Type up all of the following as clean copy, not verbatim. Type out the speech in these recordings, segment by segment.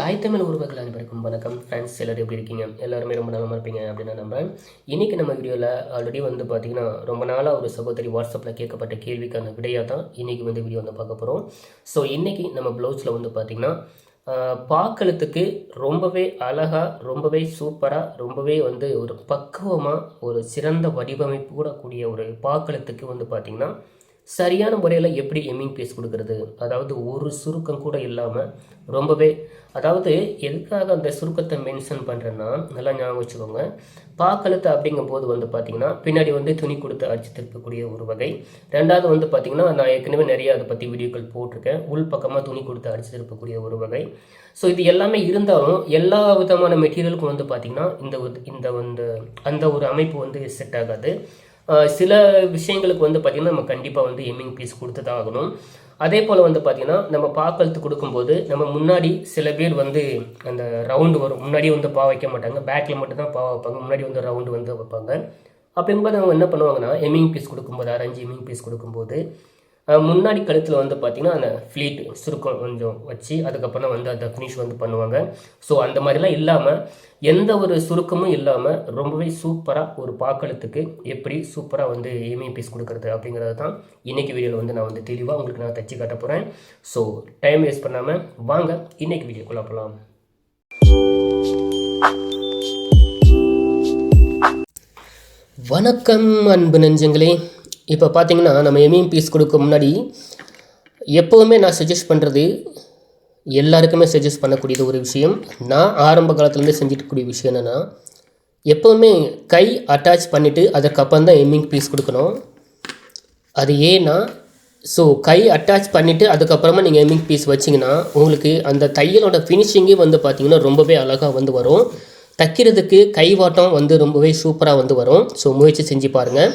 தாய் தமிழ் உறவுகள் அனைவருக்கும் வணக்கம் ஃப்ரெண்ட்ஸ். எல்லோரும் எப்படி இருக்கீங்க? எல்லாருமே ரொம்ப நலமாக இருப்பீங்க அப்படின்னு நான் நம்புறேன். இன்றைக்கி நம்ம வீடியோவில் ஆல்ரெடி பார்த்திங்கன்னா ரொம்ப நாளாக ஒரு சகோதரி வாட்ஸ்அப்பில் கேட்கப்பட்ட கேள்விக்கான விடையாக தான் இன்றைக்கி வீடியோ பார்க்க போகிறோம். ஸோ இன்றைக்கி நம்ம ப்ளவுஸில் பார்த்திங்கன்னா பார்க்கறதுக்கு ரொம்பவே அழகாக, ரொம்பவே சூப்பராக, ரொம்பவே ஒரு பக்குவமாக, ஒரு சிறந்த வடிவமைப்பு கூட கூடிய ஒரு பார்க்கறதுக்கு பார்த்திங்கன்னா சரியான முறையில் எப்படி எம்மிங் பீஸ் கொடுக்குறது, அதாவது ஒரு சுருக்கம் கூட இல்லாமல் ரொம்பவே, அதாவது எதுக்காக அந்த சுருக்கத்தை மென்ஷன் பண்ணுறேன்னா நல்லா ஞாபகம் வச்சுக்கோங்க. பாக்கழுத்து அப்படிங்கும்போது பார்த்திங்கன்னா பின்னாடி துணி கொடுத்து அடிச்சு திருப்பக்கூடிய ஒரு வகை. ரெண்டாவது பார்த்திங்கன்னா நான் ஏற்கனவே நிறைய அதை பற்றி வீடியோக்கள் போட்டிருக்கேன். உள் பக்கமாக துணி கொடுத்து அடிச்சு திருப்பக்கூடிய ஒரு வகை. ஸோ இது எல்லாமே இருந்தாலும் எல்லா விதமான மெட்டீரியலுக்கும் பார்த்திங்கன்னா இந்த அந்த ஒரு அமைப்பு செட் ஆகாது. சில விஷயங்களுக்கு பார்த்திங்கன்னா நம்ம கண்டிப்பாக எம்மிங் பீஸ் கொடுத்து தான் ஆகணும். அதே போல் பார்த்திங்கன்னா நம்ம பாக்கழுத்து கொடுக்கும்போது நம்ம முன்னாடி சில பேர் அந்த ரவுண்டு வரும். முன்னாடி பா வைக்க மாட்டாங்க, பேக்கில் மட்டும்தான் பா வைப்பாங்க. முன்னாடி ரவுண்டு வைப்பாங்க. அப்படிங்கும்போது அவங்க என்ன பண்ணுவாங்கன்னா எம்மிங் பீஸ் கொடுக்கும்போது, 6 எம்மிங் பீஸ் கொடுக்கும்போது முன்னாடி கழுத்தில் பார்த்திங்கன்னா அந்த ஃப்ளீட் சுருக்கம் கொஞ்சம் வச்சு அதுக்கப்புறம் அந்த ஃபினிஷ் பண்ணுவாங்க. ஸோ அந்த மாதிரிலாம் இல்லாமல், எந்த ஒரு சுருக்கமும் இல்லாமல் ரொம்பவே சூப்பராக ஒரு பாக்கழுத்துக்கு எப்படி சூப்பராக எம்மிங் பீஸ் கொடுக்குறது அப்படிங்கிறது தான் இன்றைக்கி வீடியோவில் நான் தெளிவாக உங்களுக்கு நான் தச்சு காட்ட போகிறேன். ஸோ டைம் வேஸ்ட் பண்ணாமல் வாங்க இன்றைக்கி வீடியோக்குள்ளே போகலாம். வணக்கம் அன்பு நெஞ்சங்களே. இப்போ பார்த்தீங்கன்னா நம்ம எம்மிங் பீஸ் கொடுக்க முன்னாடி எப்போவுமே நான் சஜஸ்ட் பண்ணுறது, எல்லாருக்குமே சஜஸ்ட் பண்ணக்கூடியது ஒரு விஷயம், நான் ஆரம்ப காலத்துலேருந்து செஞ்சுட்டுக்கூடிய விஷயம் என்னென்னா, எப்போவுமே கை அட்டாச் பண்ணிவிட்டு அதுக்கப்புறம் தான் எம்மிங் பீஸ் கொடுக்கணும். அது ஏன்னா, ஸோ கை அட்டாச் பண்ணிவிட்டு அதுக்கப்புறமா நீங்கள் எம்மிங் பீஸ் வச்சிங்கன்னா உங்களுக்கு அந்த தையலோட ஃபினிஷிங்கே பார்த்திங்கன்னா ரொம்பவே அழகாக வரும். தைக்கிறதுக்கு கைவாட்டம் ரொம்பவே சூப்பராக வரும். ஸோ முயற்சி செஞ்சு பாருங்கள்.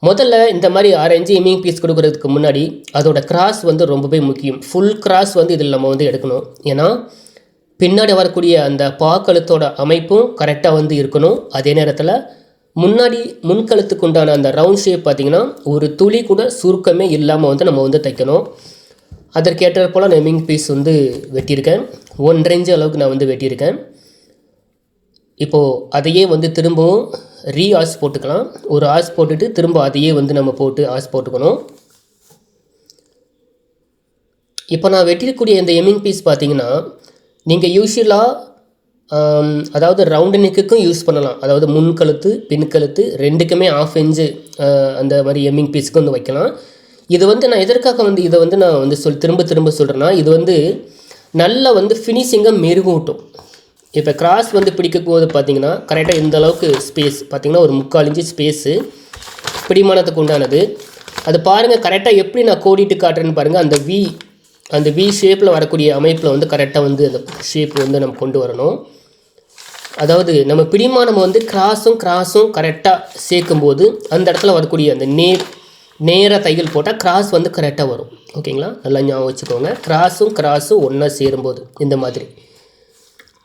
முதல்ல இந்த மாதிரி 6 எம்மிங் பீஸ் கொடுக்குறதுக்கு முன்னாடி அதோட கிராஸ் ரொம்பவே முக்கியம். ஃபுல் கிராஸ் இதில் நம்ம எடுக்கணும். ஏன்னா பின்னாடி வரக்கூடிய அந்த பாக்கழுத்தோட அமைப்பும் கரெக்டாக இருக்கணும். அதே நேரத்தில் முன்னாடி முன்கழுத்துக்கு உண்டான அந்த ரவுண்ட் ஷேப் பார்த்திங்கன்னா ஒரு துளி கூட சுருக்கமே இல்லாமல் நம்ம தைக்கணும். அதற்கேற்ற போல் நான் எம்மிங் பீஸ் வெட்டியிருக்கேன். 1 இன்ச் அளவுக்கு நான் வெட்டியிருக்கேன். இப்போது அதையே திரும்பவும் ஆஸ் போட்டுக்கலாம். ஒரு ஆஸ் போட்டுட்டு திரும்ப அதையே நம்ம போட்டு ஆஸ் போட்டுக்கணும். இப்போ நான் வெட்டிருக்கக்கூடிய இந்த எம்மிங் பீஸ் பார்த்திங்கன்னா நீங்கள் யூஸ்வலாக அதாவது ரவுண்டு நெக்குக்கும் யூஸ் பண்ணலாம். அதாவது முன்கழுத்து பின்கழுத்து ரெண்டுக்குமே 1/2 இன்ச்சு அந்த மாதிரி எம்மிங் பீஸுக்கு வைக்கலாம். இது நான் எதற்காக இதை நான் திரும்ப சொல்கிறேன்னா, இது நல்லா ஃபினிஷிங்காக மெருகூட்டும். இப்போ கிராஸ் பிடிக்கும் போது பார்த்திங்கன்னா கரெக்டாக இந்த அளவுக்கு ஸ்பேஸ் பார்த்திங்கன்னா ஒரு 3/4 இன்ச்சு ஸ்பேஸு பிடிமானத்துக்கு உண்டானது. அது பாருங்கள் கரெக்டாக எப்படி நான் கோடிட்டு காட்டுறேன்னு பாருங்கள். அந்த வி ஷேப்பில் வரக்கூடிய அமைப்பில் கரெக்டாக அந்த ஷேப் நம்ம கொண்டு வரணும். அதாவது நம்ம பிடிமானம் கிராஸும் கரெக்டாக சேர்க்கும்போது அந்த இடத்துல வரக்கூடிய அந்த நேராக தையல் போட்டால் கிராஸ் கரெக்டாக வரும். ஓகேங்களா? நல்லா ஞாபகம் வச்சுக்கோங்க. கிராஸும் ஒன்றா சேரும்போது இந்த மாதிரி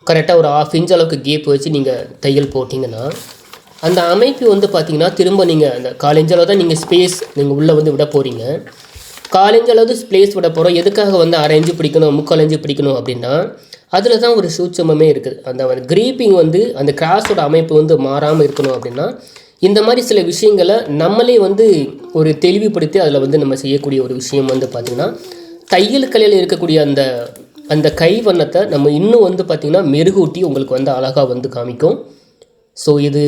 கரெக்டாக ஒரு 1/2 இன்ச் அளவுக்கு கேப் வச்சு நீங்கள் தையல் போட்டிங்கன்னா அந்த அமைப்பு பார்த்திங்கன்னா திரும்ப நீங்கள் அந்த 1/4 இன்ச் அளவு தான் நீங்கள் ஸ்பேஸ் நீங்கள் உள்ளே விட போகிறீங்க. 1/4 இன்ச் அளவு ஸ்பேஸ் விட போகிறோம். எதுக்காக 1/2 இன்ச்சு பிடிக்கணும், 3/4 இன்ச்சு பிடிக்கணும் அப்படின்னா அதில் தான் ஒரு சூட்சமே இருக்குது. அந்த க்ரீப்பிங் அந்த கிராஸோட அமைப்பு மாறாமல் இருக்கணும். அப்படின்னா இந்த மாதிரி சில விஷயங்களை நம்மளே ஒரு தெளிவுபடுத்தி அதில் நம்ம செய்யக்கூடிய ஒரு விஷயம் பார்த்திங்கன்னா தையல் கலையில் இருக்கக்கூடிய அந்த கை வண்ணத்தை நம்ம இன்னும் பார்த்திங்கன்னா மெருகூட்டி உங்களுக்கு அழகாக காமிக்கும். ஸோ இது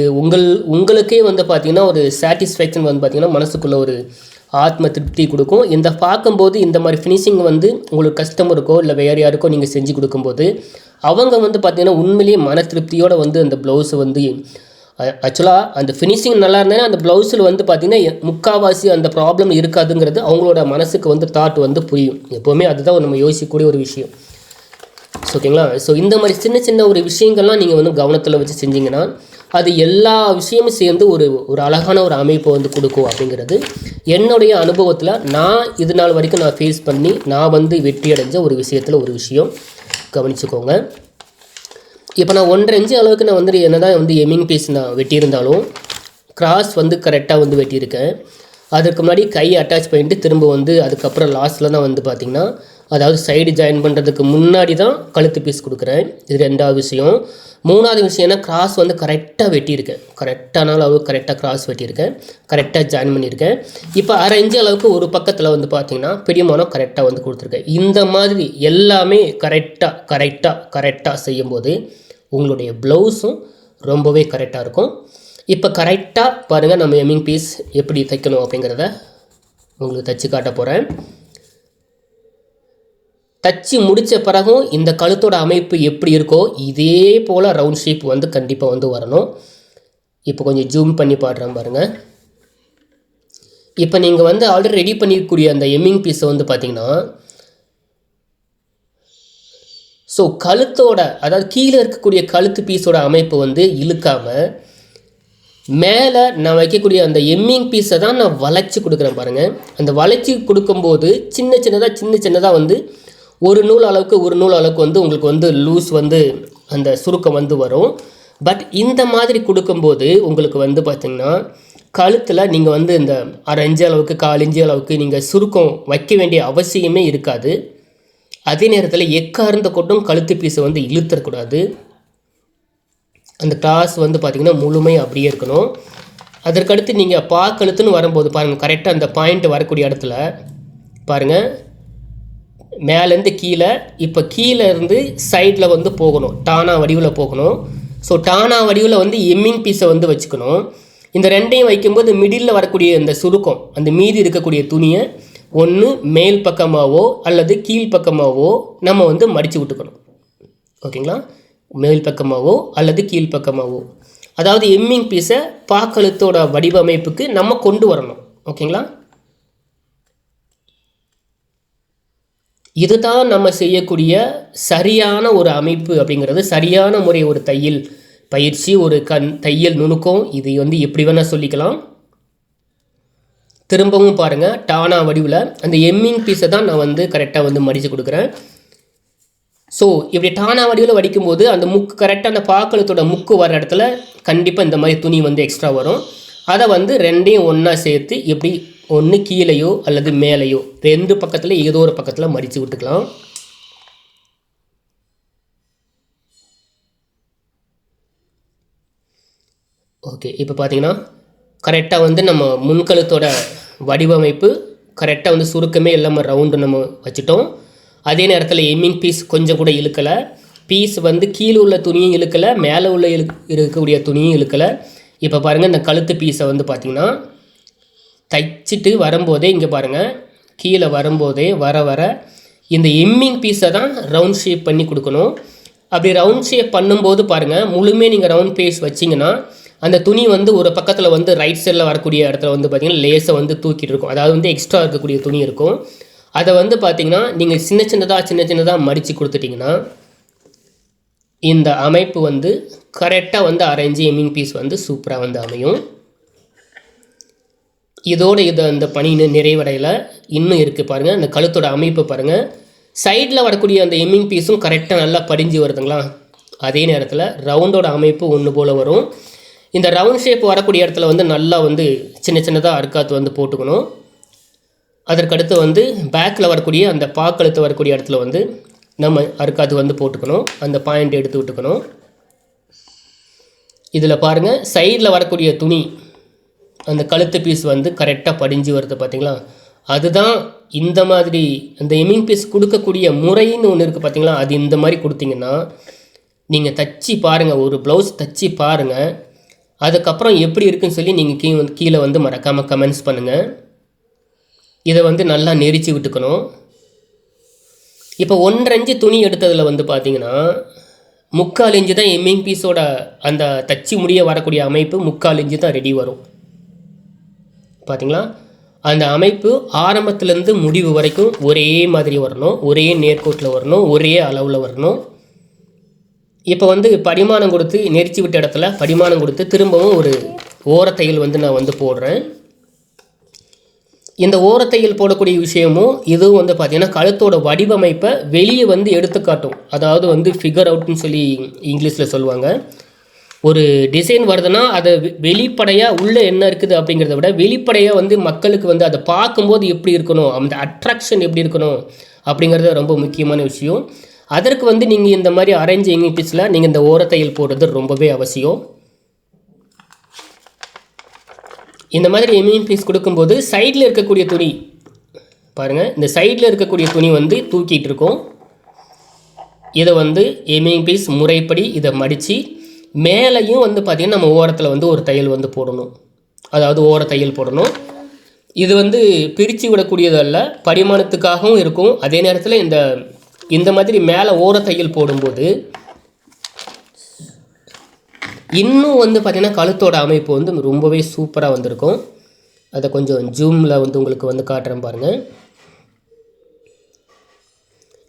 உங்களுக்கே பார்த்திங்கன்னா ஒரு சாட்டிஸ்ஃபேக்ஷன் பார்த்திங்கன்னா மனசுக்குள்ளே ஒரு ஆத்ம திருப்தி கொடுக்கும். இந்த பார்க்கும்போது இந்த மாதிரி ஃபினிஷிங் உங்களுக்கு கஸ்டமருக்கோ இல்லை வேறு யாருக்கோ நீங்கள் செஞ்சு கொடுக்கும்போது அவங்க பார்த்திங்கன்னா உண்மையிலேயே மன திருப்தியோடு அந்த ப்ளவுஸை ஆக்சுவலாக அந்த ஃபினிஷிங் நல்லா இருந்தேன்னா அந்த ப்ளவுஸில் பார்த்திங்கன்னா முக்கால்வாசி அந்த ப்ராப்ளம் இருக்காதுங்கிறது அவங்களோட மனசுக்கு தாட் புரியும். எப்போவுமே அதுதான் நம்ம யோசிக்கக்கூடிய ஒரு விஷயம். ஓகேங்களா? ஸோ இந்த மாதிரி சின்ன ஒரு விஷயங்கள்லாம் நீங்கள் கவனத்தில் வச்சு செஞ்சிங்கன்னா அது எல்லா விஷயமும் சேர்ந்து ஒரு அழகான ஒரு அமைப்பை கொடுக்கும் அப்படிங்கிறது என்னுடைய அனுபவத்தில் நான் இது நாள் வரைக்கும் நான் ஃபேஸ் பண்ணி நான் வெற்றி அடைஞ்ச ஒரு விஷயம் கவனிச்சுக்கோங்க. இப்போ நான் 1.5 இன்ச்சு அளவுக்கு நான் என்ன தான் எம்மிங் பீஸ் நான் வெட்டியிருந்தாலும் கிராஸ் கரெக்டாக வெட்டியிருக்கேன். அதுக்கு முன்னாடி கை அட்டாச் பண்ணிட்டு திரும்ப அதுக்கப்புறம் லாஸ்ட்டில் தான் பார்த்திங்கன்னா அதாவது சைடு ஜாயின் பண்ணுறதுக்கு முன்னாடி தான் கழுத்து பீஸ் கொடுக்குறேன். இது 2வது விஷயம். 3வது விஷயம்னா கிராஸ் வந்து கரெக்டாக வெட்டியிருக்கேன். கரெக்டான அளவு கரெக்டாக கிராஸ் வெட்டியிருக்கேன், கரெக்டாக ஜாயின் பண்ணியிருக்கேன். இப்போ 1/2 இன்ச்சு அளவுக்கு ஒரு பக்கத்தில் வந்து பார்த்திங்கன்னா பிடிமானம் கரெக்டாக வந்து கொடுத்துருக்கேன். இந்த மாதிரி எல்லாமே கரெக்டாக செய்யும்போது உங்களுடைய ப்ளவுஸும் ரொம்பவே கரெக்டாக இருக்கும். இப்போ கரெக்டாக பாருங்கள், நம்ம எம்மிங் பீஸ் எப்படி தைக்கணும் அப்படிங்கிறத உங்களுக்கு தைச்சி காட்ட போகிறேன். தச்சு முடித்த பிறகும் இந்த கழுத்தோட அமைப்பு எப்படி இருக்கோ இதே போல் ரவுண்ட் ஷேப் வந்து கண்டிப்பாக வந்து வரணும். இப்போ கொஞ்சம் ஜூம் பண்ணி பாடுறேன் பாருங்கள். இப்போ நீங்கள் வந்து ஆல்ரெடி ரெடி பண்ணியிருக்கக்கூடிய அந்த எம்மிங் பீஸை வந்து பார்த்திங்கன்னா, ஸோ கழுத்தோட அதாவது கீழே இருக்கக்கூடிய கழுத்து பீஸோட அமைப்பு வந்து இழுக்காமல் மேலே நான் வைக்கக்கூடிய அந்த எம்மிங் பீஸை தான் நான் வளைச்சி கொடுக்குறேன் பாருங்கள். அந்த வளைச்சி கொடுக்கும்போது சின்ன சின்னதாக வந்து ஒரு நூல் அளவுக்கு வந்து உங்களுக்கு வந்து லூஸ் வந்து அந்த சுருக்கம் வந்து வரும். பட் இந்த மாதிரி கொடுக்கும்போது உங்களுக்கு வந்து பார்த்திங்கன்னா கழுத்தில் நீங்கள் வந்து இந்த 1/2 இன்ச்சு அளவுக்கு 1/4 இன்ச்சு அளவுக்கு நீங்கள் சுருக்கம் வைக்க வேண்டிய அவசியமே இருக்காது. அதே நேரத்தில் எக்கார்ந்த கொட்டும் கழுத்து பீஸை வந்து இழுத்தரக்கூடாது. அந்த கிராஸ் வந்து பார்த்திங்கன்னா முழுமையாக அப்படியே இருக்கணும். அதற்கடுத்து நீங்கள் கழுத்துன்னு வரும்போது பாருங்கள், கரெக்டாக அந்த பாயிண்ட் வரக்கூடிய இடத்துல பாருங்கள், மேலேருந்து கீழே, இப்போ கீழே இருந்து சைடில் வந்து போகணும், டானா வடிவில் போகணும். ஸோ டானா வடிவில் வந்து எம்மிங் பீஸை வந்து வச்சுக்கணும். இந்த 2ஐயும் வைக்கும்போது மிடில் வரக்கூடிய இந்த சுருக்கம், அந்த மீதி இருக்கக்கூடிய துணியை ஒன்று மேல் பக்கமாகவோ அல்லது கீழ் பக்கமாகவோ நம்ம வந்து மடித்து விட்டுக்கணும். ஓகேங்களா? மேல் பக்கமாகவோ அல்லது கீழ் பக்கமாகவோ, அதாவது எம்மிங் பீஸை பாக்கழுத்தோட வடிவமைப்புக்கு நம்ம கொண்டு வரணும். ஓகேங்களா? இதுதான் நம்ம செய்யக்கூடிய சரியான ஒரு அமைப்பு அப்படிங்கிறது, சரியான முறை ஒரு தையல் பயிற்சி, ஒரு தையல் நுணுக்கம். இது வந்து எப்படி வேணால் சொல்லிக்கலாம். திரும்பவும் பாருங்கள், டானா வடிவில் அந்த எம்மிங் பீஸை தான் நான் வந்து கரெக்டாக வந்து மடித்து கொடுக்குறேன். ஸோ இப்படி டானா வடிவில் வடிக்கும்போது அந்த முக்கு கரெக்டாக அந்த பாக்கழுத்தோட முக்கு வர இடத்துல கண்டிப்பாக இந்த மாதிரி துணி வந்து எக்ஸ்ட்ரா வரும். அதை வந்து 2ஐயும் ஒன்றா சேர்த்து எப்படி ஒன்று கீழேயோ அல்லது மேலேயோ 2 பக்கத்தில் ஏதோ ஒரு பக்கத்தில் மடித்து விட்டுக்கலாம். ஓகே, இப்போ பார்த்தீங்கன்னா கரெக்டாக வந்து நம்ம முன்கழுத்தோட வடிவமைப்பு கரெக்டாக வந்து சுருக்கமே இல்லாமல் ரவுண்டு நம்ம வச்சுட்டோம். அதே நேரத்தில் எம்மிங் பீஸ் கொஞ்சம் கூட இழுக்கலை. பீஸ் வந்து கீழே உள்ள துணியும் இழுக்கலை, மேலே உள்ள இருக்கக்கூடிய துணியும் இழுக்கலை. இப்போ பாருங்கள், இந்த கழுத்து பீஸை வந்து பார்த்திங்கன்னா தைச்சிட்டு வரும்போதே இங்கே பாருங்கள், கீழே வரும்போதே வர இந்த எம்மிங் பீஸை தான் ரவுண்ட் ஷேப் பண்ணி கொடுக்கணும். அப்படி ரவுண்ட் ஷேப் பண்ணும்போது பாருங்கள், முழுமையாக நீங்கள் ரவுண்ட் பீஸ் வச்சிங்கன்னா அந்த துணி வந்து ஒரு பக்கத்தில் வந்து ரைட் சைடில் வரக்கூடிய இடத்துல வந்து பார்த்திங்கன்னா லேஸை வந்து தூக்கிட்டு இருக்கும். அதாவது வந்து எக்ஸ்ட்ரா இருக்கக்கூடிய துணி இருக்கும். அதை வந்து பார்த்திங்கன்னா நீங்கள் சின்ன சின்னதாக மடித்து கொடுத்துட்டிங்கன்னா இந்த அமைப்பு வந்து கரெக்டாக வந்து 1/2 இன்ச்சு எம்மிங் பீஸ் வந்து சூப்பராக வந்து அமையும். இதோடு அந்த பணி நிறைவடையில் இன்னும் இருக்குது பாருங்கள். அந்த கழுத்தோட அமைப்பு பாருங்கள், சைடில் வரக்கூடிய அந்த எம்மிங் பீஸும் கரெக்டாக நல்லா படிஞ்சு வருதுங்களா. அதே நேரத்தில் ரவுண்டோட அமைப்பு ஒன்று போல் வரும். இந்த ரவுண்ட் ஷேப் வரக்கூடிய இடத்துல வந்து நல்லா வந்து சின்னதாக அறுக்காத்து வந்து போட்டுக்கணும். அதற்கடுத்து வந்து பேக்கில் வரக்கூடிய அந்த பாக்கழுத்து வரக்கூடிய இடத்துல வந்து நம்ம அறுக்காத்து வந்து போட்டுக்கணும். அந்த பாயிண்ட் எடுத்து விட்டுக்கணும். இதில் பாருங்கள், சைடில் வரக்கூடிய துணி அந்த கழுத்து பீஸ் வந்து கரெக்டாக படிஞ்சு வருது பார்த்திங்களா. அதுதான் இந்த மாதிரி அந்த எம்மிங் பீஸ் கொடுக்கக்கூடிய முறைன்னு ஒன்று இருக்குது பார்த்திங்களா. அது இந்த மாதிரி கொடுத்தீங்கன்னா நீங்கள் தச்சு பாருங்கள், ஒரு ப்ளவுஸ் தச்சு பாருங்கள். அதுக்கப்புறம் எப்படி இருக்குன்னு சொல்லி நீங்கள் கீழே வந்து மறக்காமல் கமெண்ட்ஸ் பண்ணுங்கள். இதை வந்து நல்லா நெரிச்சு விட்டுக்கணும். இப்போ 1.5 இன்ச்சு துணி எடுத்ததில் வந்து பார்த்திங்கன்னா 3/4 இன்ச்சு தான் எம்மிங் பீஸோட அந்த தச்சு முடிய வரக்கூடிய அமைப்பு. 3/4 இன்ச்சு தான் ரெடி வரும் பார்த்திங்களா. அந்த அமைப்பு ஆரம்பத்துலேருந்து முடிவு வரைக்கும் ஒரே மாதிரி வரணும், ஒரே நேர்கோட்டில் வரணும், ஒரே அளவில் வரணும். இப்போ வந்து படிமானம் கொடுத்து நெரிச்சு விட்ட இடத்துல படிமானம் கொடுத்து திரும்பவும் ஒரு ஓரத்தையில் வந்து நான் வந்து போடுறேன். இந்த ஓரத்தையில் போடக்கூடிய விஷயமும் இதுவும் வந்து பார்த்திங்கன்னா கழுத்தோட வடிவமைப்பை வெளியே வந்து எடுத்துக்காட்டும். அதாவது வந்து ஃபிகர் அவுட்னு சொல்லி இங்கிலீஷில் சொல்லுவாங்க. ஒரு டிசைன் வருதுன்னா அதை வெளிப்படையாக உள்ளே என்ன இருக்குது அப்படிங்கிறத விட வெளிப்படையாக வந்து மக்களுக்கு வந்து அதை பார்க்கும்போது எப்படி இருக்கணும், அந்த அட்ராக்ஷன் எப்படி இருக்கணும் அப்படிங்கிறது ரொம்ப முக்கியமான விஷயம். அதற்கு வந்து நீங்கள் இந்த மாதிரி அரேஞ்ச் ஹேங்கிங் பீஸில் நீங்கள் இந்த ஓரத்தையில் போடுறது ரொம்பவே அவசியம். இந்த மாதிரி ஹேங்கிங் பீஸ் கொடுக்கும்போது சைடில் இருக்கக்கூடிய துணி பாருங்கள், இந்த சைடில் இருக்கக்கூடிய துணி வந்து தூக்கிட்டு இருக்கும். இதை வந்து ஹேங்கிங் பீஸ் முறைப்படி இதை மடித்து மேலேயும் வந்து பார்த்திங்கன்னா நம்ம ஓரத்தில் வந்து ஒரு தையல் வந்து போடணும், அதாவது ஓர தையல் போடணும். இது வந்து பிரித்து விடக்கூடியது அல்ல, பரிமாணத்துக்காகவும் இருக்கும். அதே நேரத்தில் இந்த மாதிரி மேலே ஓர தையல் போடும்போது இன்னும் வந்து பார்த்திங்கன்னா கழுத்தோட அமைப்பு வந்து ரொம்பவே சூப்பராக வந்திருக்கும். அதை கொஞ்சம் ஜூமில் வந்து உங்களுக்கு வந்து காட்டுறேன் பாருங்கள்.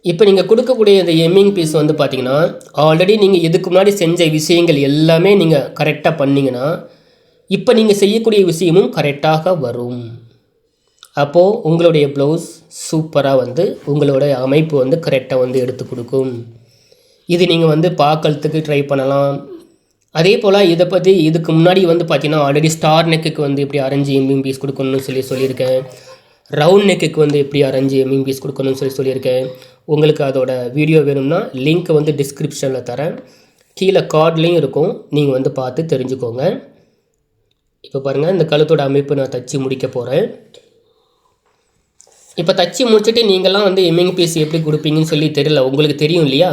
இப்போ நீங்கள் கொடுக்கக்கூடிய இந்த எம்மிங் பீஸ் வந்து பார்த்திங்கன்னா ஆல்ரெடி நீங்கள் இதுக்கு முன்னாடி செஞ்ச விஷயங்கள் எல்லாமே நீங்கள் கரெக்டாக பண்ணிங்கன்னா இப்போ நீங்கள் செய்யக்கூடிய விஷயமும் கரெக்டாக வரும். அப்போது உங்களுடைய ப்ளவுஸ் சூப்பராக வந்து உங்களோட அமைப்பு வந்து கரெக்டாக வந்து எடுத்து கொடுக்கும். இது நீங்கள் வந்து பார்க்கறதுக்கு ட்ரை பண்ணலாம். அதே போல் இதை பற்றி இதுக்கு முன்னாடி வந்து பார்த்திங்கன்னா ஆல்ரெடி ஸ்டார் நெக்குக்கு வந்து எப்படி அரேஞ்ச் எம்மிங் பீஸ் கொடுக்கணும்னு சொல்லியிருக்கேன். ரவுண்ட் நெக்குக்கு வந்து எப்படி அரேஞ்ச் எம்மிங் பீஸ் கொடுக்கணும்னு சொல்லியிருக்கேன். உங்களுக்கு அதோட வீடியோ வேணும்னா லிங்க் வந்து டிஸ்கிரிப்ஷனில் தரேன், கீழே கார்ட்லேயும் இருக்கும், நீங்கள் வந்து பார்த்து தெரிஞ்சுக்கோங்க. இப்போ பாருங்கள், இந்த கழுத்தோட அமைப்பு நான் தச்சு முடிக்க போகிறேன். இப்போ தச்சு முடிச்சுட்டு நீங்கள்லாம் வந்து எம்மிங் பீஸ் எப்படி கொடுப்பீங்கன்னு சொல்லி தெரியல, உங்களுக்கு தெரியும் இல்லையா?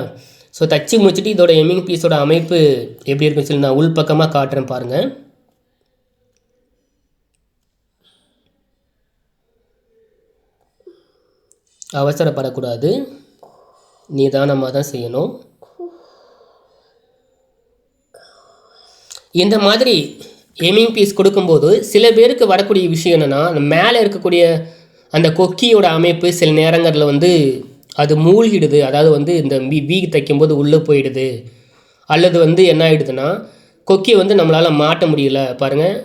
ஸோ தச்சு முடிச்சுட்டு இதோட எம்மிங் பீஸோட அமைப்பு எப்படி இருக்குன்னு சொல்லி நான் உள் பக்கமாக காட்டுறேன் பாருங்கள். அவசரப்படக்கூடாது, நிதானமாக தான் செய்யணும். இந்த மாதிரி எம்மிங் பீஸ் கொடுக்கும்போது சில பேருக்கு வரக்கூடிய விஷயம் என்னென்னா, அந்த மேலே இருக்கக்கூடிய அந்த கொக்கியோட அமைப்பு சில நேரங்களில் வந்து அது மூழ்கிடுது. அதாவது வந்து இந்த வீ தைக்கும்போது உள்ளே போயிடுது, அல்லது வந்து என்ன ஆகிடுதுன்னா கொக்கியை வந்து நம்மளால் மாட்ட முடியல. பாருங்கள்,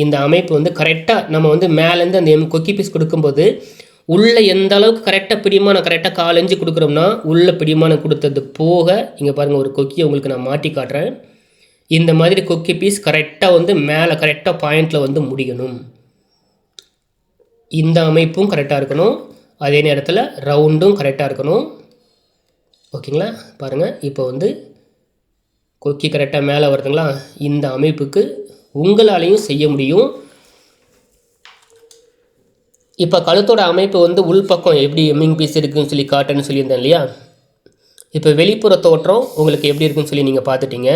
இந்த அமைப்பு வந்து கரெக்டாக நம்ம வந்து மேலேருந்து அந்த கொக்கி பீஸ் கொடுக்கும்போது உள்ளே எந்த அளவுக்கு கரெக்டாக பிடிமானம் கரெக்டாக 4 இன்ச்சு கொடுக்குறோம்னா உள்ளே பிடிமானம் கொடுத்தது போக இங்கே பாருங்கள் ஒரு கொக்கியை உங்களுக்கு நான் மாட்டி காட்டுறேன். இந்த மாதிரி கொக்கி பீஸ் கரெக்டாக வந்து மேலே கரெக்டாக பாயிண்டில் வந்து முடியணும். இந்த அமைப்பும் கரெக்டாக இருக்கணும், அதே நேரத்தில் ரவுண்டும் கரெக்டாக இருக்கணும். ஓகேங்களா? பாருங்கள், இப்போ வந்து கொக்கி கரெக்டாக மேலே வருதுங்களா? இந்த அமைப்புக்கு உங்களாலையும் செய்ய முடியும். இப்போ கழுத்தோட அமைப்பு வந்து உள்பக்கம் எப்படி எம்மிங் பீஸ் இருக்குதுன்னு சொல்லி காட்டுன்னு சொல்லியிருந்தேன் இல்லையா? இப்போ வெளிப்புற தோற்றம் உங்களுக்கு எப்படி இருக்குன்னு சொல்லி நீங்கள் பார்த்துட்டீங்க.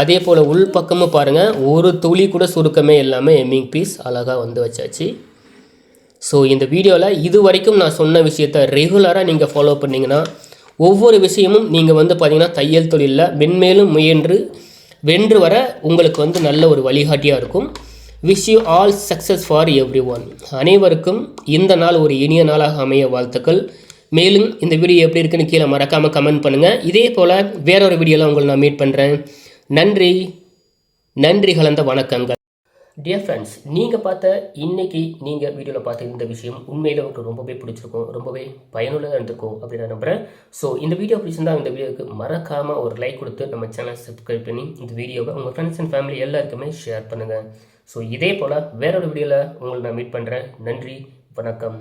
அதே போல் உள்பக்கமும் பாருங்கள், ஒரு துளி கூட சுருக்கமே இல்லாமல் எம்மிங் பீஸ் அழகாக வந்து வச்சாச்சு. ஸோ இந்த வீடியோவில் இது வரைக்கும் நான் சொன்ன விஷயத்தை ரெகுலராக நீங்கள் ஃபாலோ பண்ணிங்கன்னா ஒவ்வொரு விஷயமும் நீங்கள் வந்து பார்த்திங்கன்னா தையல் தொழிலில் மென்மேலும் முயன்று வென்று வர உங்களுக்கு வந்து நல்ல ஒரு வழிகாட்டியாக இருக்கும். Wish you all success for every one. அனைவருக்கும் இந்த நாள் ஒரு இனிய நாளாக அமைய வாழ்த்துக்கள். மேலும் இந்த வீடியோ எப்படி இருக்குன்னு கீழே மறக்காமல் கமெண்ட் பண்ணுங்கள். இதே போல் வேறொரு வீடியோவில் உங்களை நான் மீட் பண்ணுறேன். நன்றி கலந்த வணக்கங்கள். டியர் ஃப்ரெண்ட்ஸ், நீங்கள் பார்த்த இன்றைக்கி நீங்கள் வீடியோவில் பார்த்த இந்த விஷயம் உண்மையில் உங்களுக்கு ரொம்பவே பிடிச்சிருக்கும், ரொம்பவே பயனுள்ளதாக இருந்திருக்கும் அப்படின்னு நான் நம்புகிறேன். ஸோ இந்த வீடியோ பிடிச்சிருந்தால் இந்த வீடியோவுக்கு மறக்காமல் ஒரு லைக் கொடுத்து நம்ம சேனல் சப்ஸ்கிரைப் பண்ணி இந்த வீடியோவை உங்கள் ஃப்ரெண்ட்ஸ் அண்ட் ஃபேமிலி எல்லாருக்குமே ஷேர் பண்ணுங்கள். ஸோ இதே போல் வேறொரு வீடியோவில் உங்களை நான் மீட் பண்ணுறேன். நன்றி, வணக்கம்.